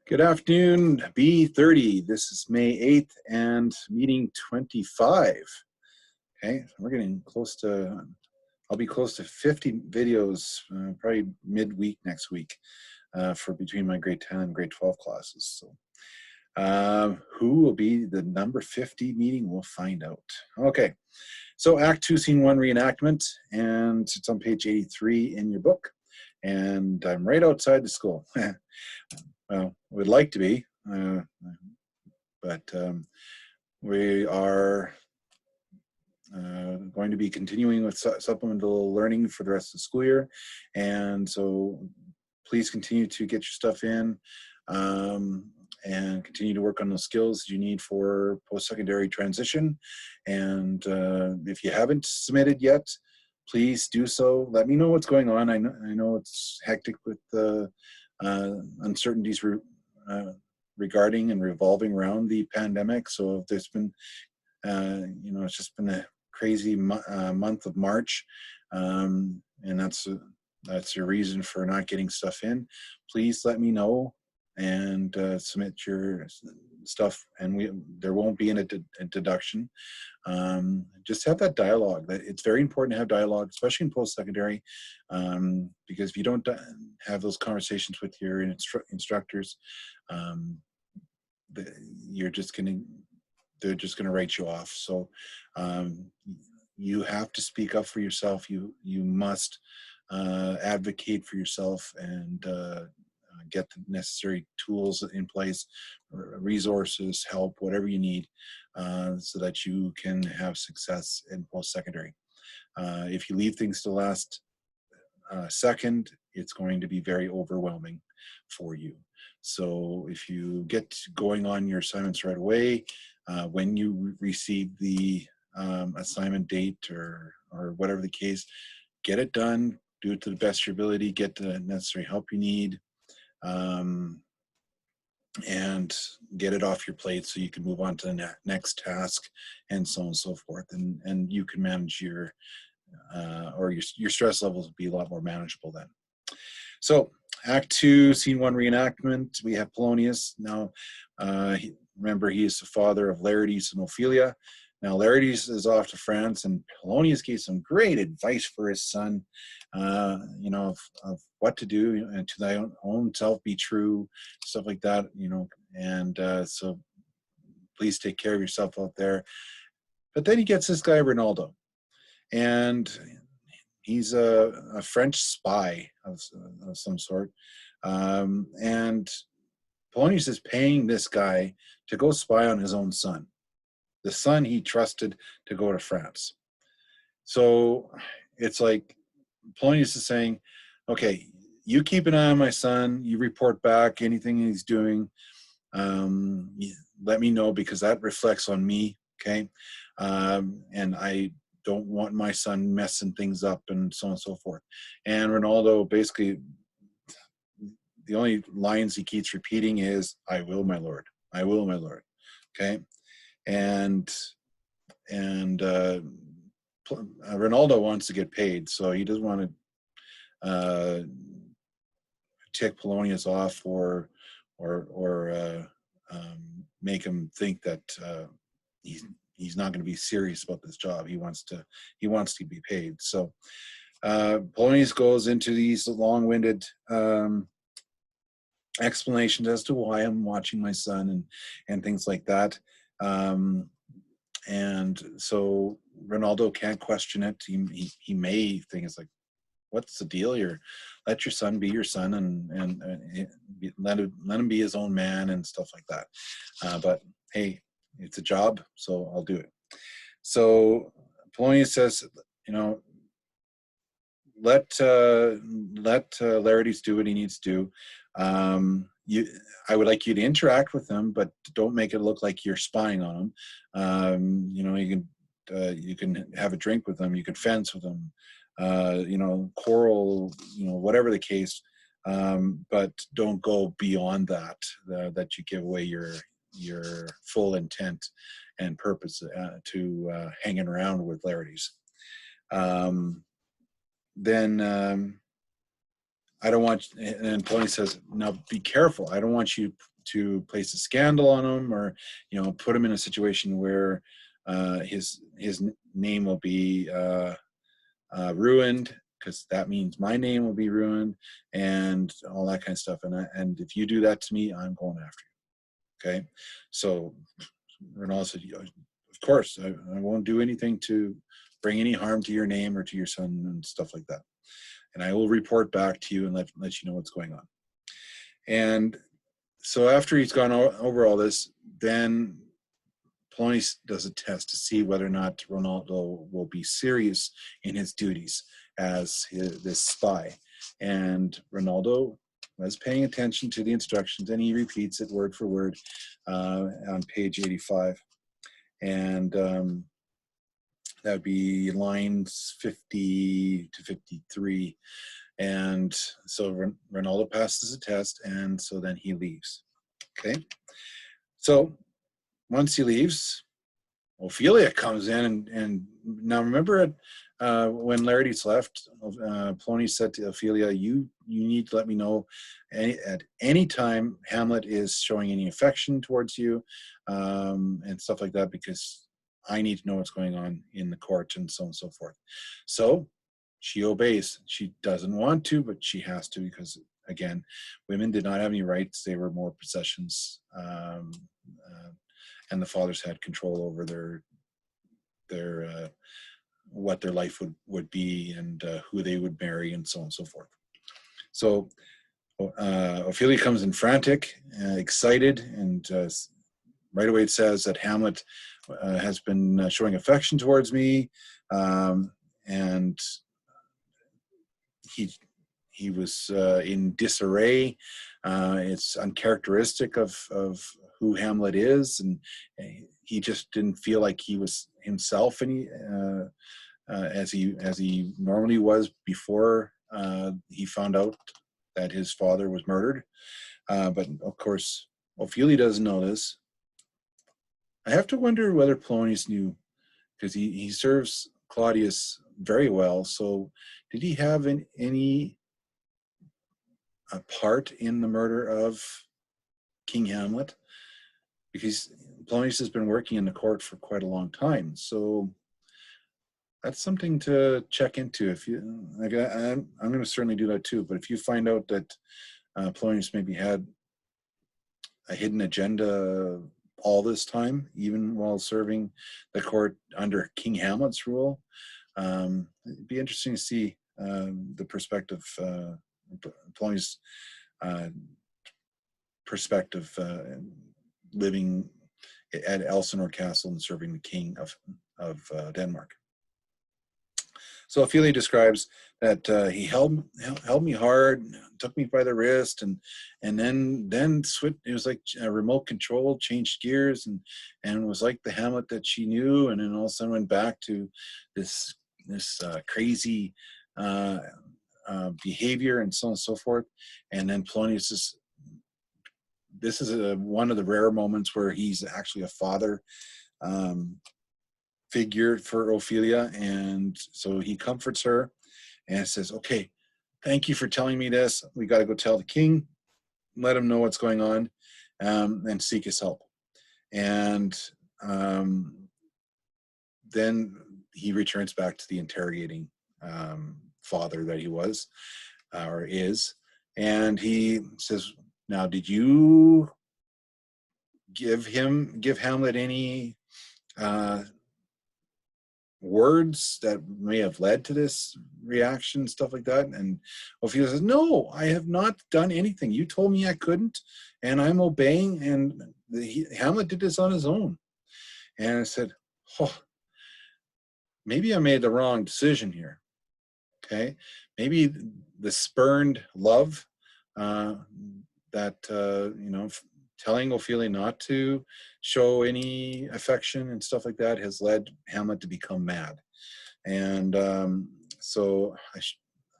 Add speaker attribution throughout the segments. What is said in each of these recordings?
Speaker 1: Good afternoon, B30. This is May 8th and meeting 25. Okay, we're getting close to, I'll be close to 50 videos, probably midweek next week for between my grade 10 and grade 12 classes. So who will be the number 50 meeting? We'll find out. Okay, so Act Two, Scene One, Reenactment, and it's on page 83 in your book. And I'm right outside the school. Well, we'd like to be, but we are going to be continuing with supplemental learning for the rest of the school year. And so please continue to get your stuff in and continue to work on those skills you need for post-secondary transition. And if you haven't submitted yet, please do so. Let me know what's going on. I know it's hectic with the uncertainties regarding and revolving around the pandemic. So if there's been, it's just been a crazy month of March, and that's your reason for not getting stuff in. Please let me know and submit your stuff, and there won't be a deduction. Just have that dialogue. It's very important to have dialogue, especially in post-secondary, because if you don't have those conversations with your instructors, they're just going to write you off. So you have to speak up for yourself. You must advocate for yourself and get the necessary tools in place, resources, help, whatever you need, so that you can have success in post-secondary. If you leave things to last second, it's going to be very overwhelming for you. So if you get going on your assignments right away, when you receive the assignment date or whatever the case, get it done, do it to the best of your ability, get the necessary help you need, and get it off your plate so you can move on to the next task, and so on and so forth. And you can manage your stress levels will be a lot more manageable then. So Act Two, Scene One, Reenactment. We have Polonius. Now, remember, he is the father of Laertes and Ophelia. Now, Laertes is off to France, and Polonius gave some great advice for his son, of what to do, and to thy own self be true, stuff like that, and so please take care of yourself out there. But then he gets this guy, Ronaldo, and he's a French spy of some sort, and Polonius is paying this guy to go spy on his own son, the son he trusted to go to France. So it's like Polonius is saying, okay, you keep an eye on my son, you report back anything he's doing, let me know, because that reflects on me, okay? And I don't want my son messing things up, and so on and so forth. And Ronaldo, basically, the only lines he keeps repeating is, I will, my lord. I will, my lord. Okay? And Ronaldo wants to get paid, so he doesn't want to tick Polonius off or make him think that he's not going to be serious about this job. He wants to be paid. So Polonius goes into these long-winded explanations as to why I'm watching my son and things like that. And so Ronaldo can't question it. He may think it's like, what's the deal here? Let your son be your son, and let him be his own man and stuff like that. But hey, it's a job, so I'll do it. So Polonius says, let Laertes do what he needs to do. I would like you to interact with him, but don't make it look like you're spying on him. You can have a drink with him, you can fence with him, quarrel, whatever the case, but don't go beyond that you give away your full intent and purpose to hanging around with Laertes. Then I don't want, and Polonius says, now be careful. I don't want you to place a scandal on him, or, you know, put him in a situation where his name will be ruined, because that means my name will be ruined, and all that kind of stuff. And if you do that to me, I'm going after you. Okay, so Ronaldo said, of course, I won't do anything to bring any harm to your name or to your son and stuff like that. And I will report back to you and let you know what's going on. And so after he's gone over all this, then Polonius does a test to see whether or not Ronaldo will be serious in his duties as this spy. And Ronaldo was paying attention to the instructions, and he repeats it word for word on page 85. And that would be lines 50 to 53. And so Ronaldo passes the test, and so then he leaves. Okay, so once he leaves, Ophelia comes in, and now remember when Laertes left, Polonius said to Ophelia, you need to let me know at any time Hamlet is showing any affection towards you, and stuff like that, because I need to know what's going on in the court, and so on and so forth. So she obeys. She doesn't want to, but she has to, because again, women did not have any rights. They were more possessions, and the fathers had control over their what their life would be, and who they would marry, and so on and so forth. So Ophelia comes in frantic, excited, and right away it says that Hamlet has been showing affection towards me, and he was in disarray. It's uncharacteristic of who Hamlet is, and he just didn't feel like he was himself as he normally was before he found out that his father was murdered. But of course, Ophelia doesn't know this. I have to wonder whether Polonius knew, because he serves Claudius very well. So did he have any part in the murder of King Hamlet? Because Polonius has been working in the court for quite a long time. So that's something to check into. If you, like, I'm going to certainly do that too. But if you find out that Polonius maybe had a hidden agenda all this time, even while serving the court under King Hamlet's rule, it'd be interesting to see the perspective, Polonius' perspective, living at Elsinore Castle and serving the king of Denmark. So Ophelia describes that he held me hard, took me by the wrist, and then switched. It was like a remote control, changed gears, and was like the Hamlet that she knew, and then all of a sudden went back to this crazy behavior, and so on and so forth. And then Polonius this is one of the rare moments where he's actually a father figure for Ophelia, and so he comforts her and says, okay, thank you for telling me this. We got to go tell the king, let him know what's going on, and seek his help. And then he returns back to the interrogating father that he was, or is, and he says, now, did you give Hamlet any words that may have led to this reaction, stuff like that? And Ophelia says, no, I have not done anything. You told me I couldn't, and I'm obeying, and Hamlet did this on his own. And I said, oh, maybe I made the wrong decision here. Okay, maybe the spurned love that telling Ophelia not to show any affection and stuff like that has led Hamlet to become mad. And so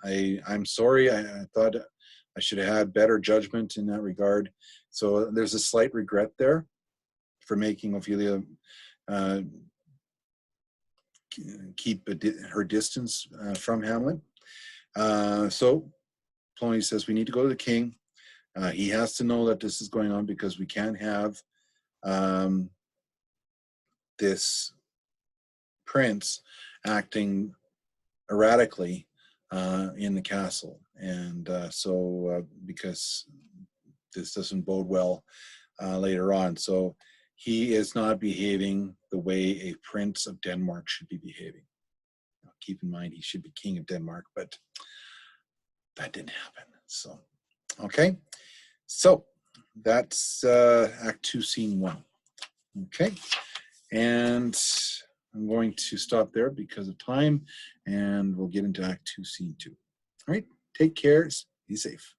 Speaker 1: I'm sorry. I thought I should have had better judgment in that regard. So there's a slight regret there for making Ophelia keep her distance from Hamlet. So Ptolemy says we need to go to the king. He has to know that this is going on because we can't have this prince acting erratically in the castle. And because this doesn't bode well later on. So he is not behaving the way a prince of Denmark should be behaving. Now, keep in mind, he should be king of Denmark, but that didn't happen. So, okay. So that's Act 2, Scene 1. Okay. And I'm going to stop there because of time, and we'll get into Act 2, Scene 2. All right. Take care. Be safe.